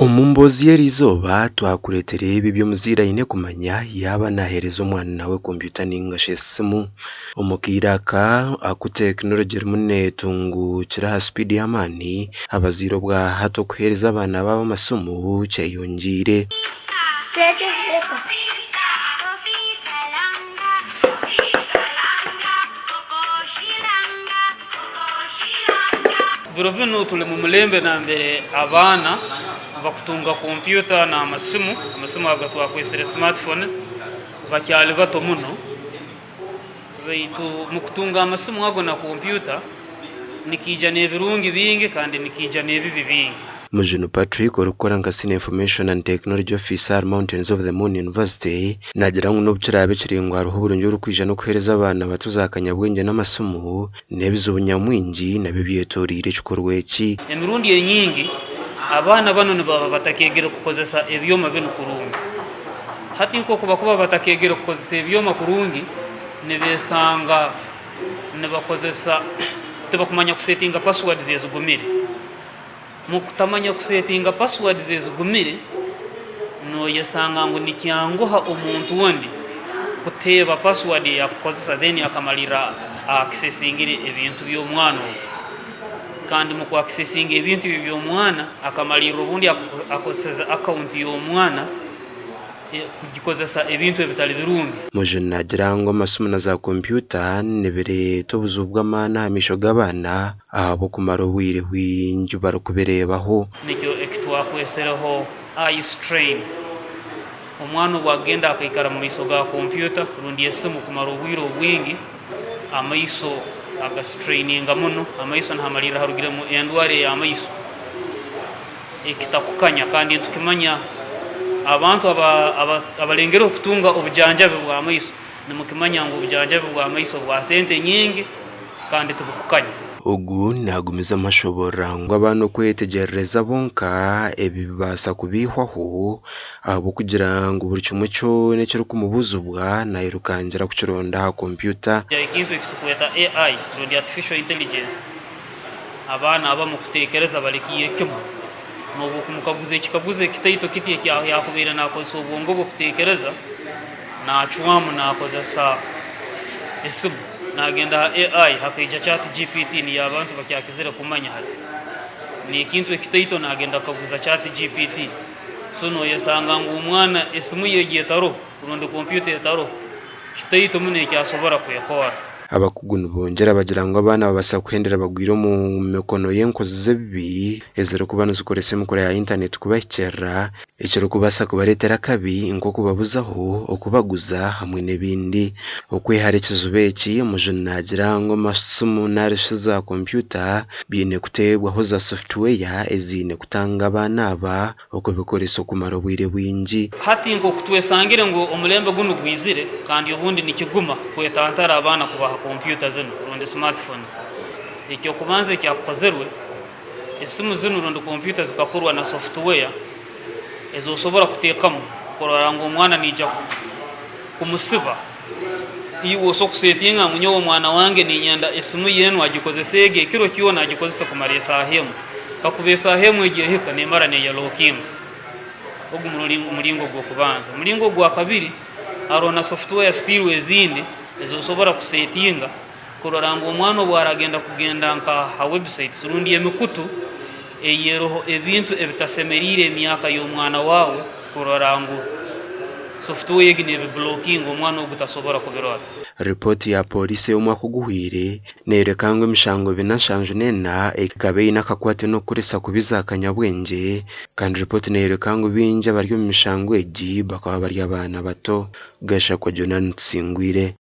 Omumbozi y'eriizooba twakureetere ebi by'omuziraine kumanya yaaba naheereza omwana we kompyuta ningashi esimu omukaire aka aku tekinologi erimu neetungukira aha sipiidi y'amaani abazaire obwa hati okuheereza abaana baabo amasimu kyeyongiire. Biro bino tuli mu mulembe nambere abaana bakutunga kompyuta n'amasimu aga twakwesere smartphone bakyali bato muno, baitu mu kutunga amasimu ago na kompyuta nikiija n'ebirungi bingi kandi nikiija n'ebibi bingi. Mujino Patrick orukora nka Senior Information and Technology Officer Mountains of the Moon University nagira ngo n'obukirabe kiringo hariho oburungi orukwija no kuheereza abaana bato za kanyabwenge n'amasimu n'ebizibu nyamwingi nabyo byetooriire ekikorwa eki. Emirundi enyingi abaana bano nibaba batakegere kukozesa ebyoma bino kurungi, hati nk'oku bakuba batakegere kukozesa ebyoma kurungi nibesanga nibakozesa tebakumanya kusetinga passwords ezigumire. Mu kutamanya kusetinga passwords ezigumire noyesanga ngu nikyanguha omuntu ondi kuteeba password yakukozesa then akamalira accessingire ebintu by'omwana kandi mu accessinga ebintu by'omwana akamalira obundi akozesa account y'omwana kugikozesa ebintu ebitali birungi. Mujino nagira ngo amasimu na za kompyuta nibireeta obuzibu bw'amaani aha maisho g'abaana ahabw'okumara obwire bwingi barikubireebaho. Nikyo ekitwakwesereho eye strain. Omwana obwagenda akaikara mu maiso ga kompyuta rundi esimu kumara obwire obwingi amaiso agastraininga muno, amaiso nahamalira harugiremu endwara y'amaiso ekitakukanya kandi ntukimanya abantu abalengera okutunga obujanjabi bw'amaiso nimukimanya ngu obujanjabi bw'amaiso bwa sente nyingi kandi tubukukanya. Ogu nagumiza amashobora ngu abaana okwetegerereza bonka ebibaasa kubiihwaho ahabw'okugira ngu buri kimwe kyona ekirikumubuuzibwa nayirukangira kukironda aha kompyuta. Ekintu ekitukweta AI rundi artificial intelligence abaana abamu kuteekereza balikiire kimu n'obwokumukaguza ekikaguzo ekitaito kiti yakubeire nakozesa obwongo bw'okuteekereza naacwamu nakozesa esimu nagenda AI hakaija chat GPT niyo abantu bakyakizire kumanya hali ni ekintu ekitaito nagenda akaguza chat GPT so noyesanga ngu omwana esimu ye gyetaro rundi kompyuta etaro kitaito muno ekyasobora kwekora. Abakugu nibongera bagira ngu abaana babaasa kuhendera bagwire omu mikono y'enkozi z'ebibi ezirikuba nizikoresa emikora ya internet kubahikyerera ekirikubaasa kubareetera akabi nk'okubabuzaho okubaguza hamwe n'ebindi. Okwehara ekizibu eki Mujino nagira ngu amasimu narishi za kompyuta biine kuteebwaho za software eziine kutanga abaana aba okubikoresa okumara obwire bwingi. Hati nk'oku twesangire ngu omulembe gunu gwizire kandi obundi nikiguma kwetantara abaana kubaha kompyuta zino rundi smartphones. Ekyokubanza ekyakukozerwe esimu zino rundi kompyuta zikakorwa na software ezosobora kuteekamu kurora ngu omwana niija kumusiba iwe osokusetinga ngu nyowe omwana wange ninyenda esimu yenu agikozese ege ekiro kyona agikozesa kumara esaaha emu kakuba esaaha emu egyehika nemara neyalookinga. Ogu mulingo gw'okubanza. Mulingo gwa kabiri hariho na software still ezindi ezosobora kusetinga kurora ngu omwana obwaragenda kugenda nka ha websites rundi emikutu eyeroho ebintu ebitasemeriire emyaka y'omwana waawe kurora ngu software egi nebiblocking omwana ogu tasobora kubirora. Ripoti ya polisi y'omwaka oguhwire neereka ngu emishango 774 ekaba eine akakwate n'okukoresa kubi za kanyabwenge kandi ripoti neereka ngu bingi abari omu mishango egi bakaba bari abaana bato. Gashakwa Jonan Tusingwire.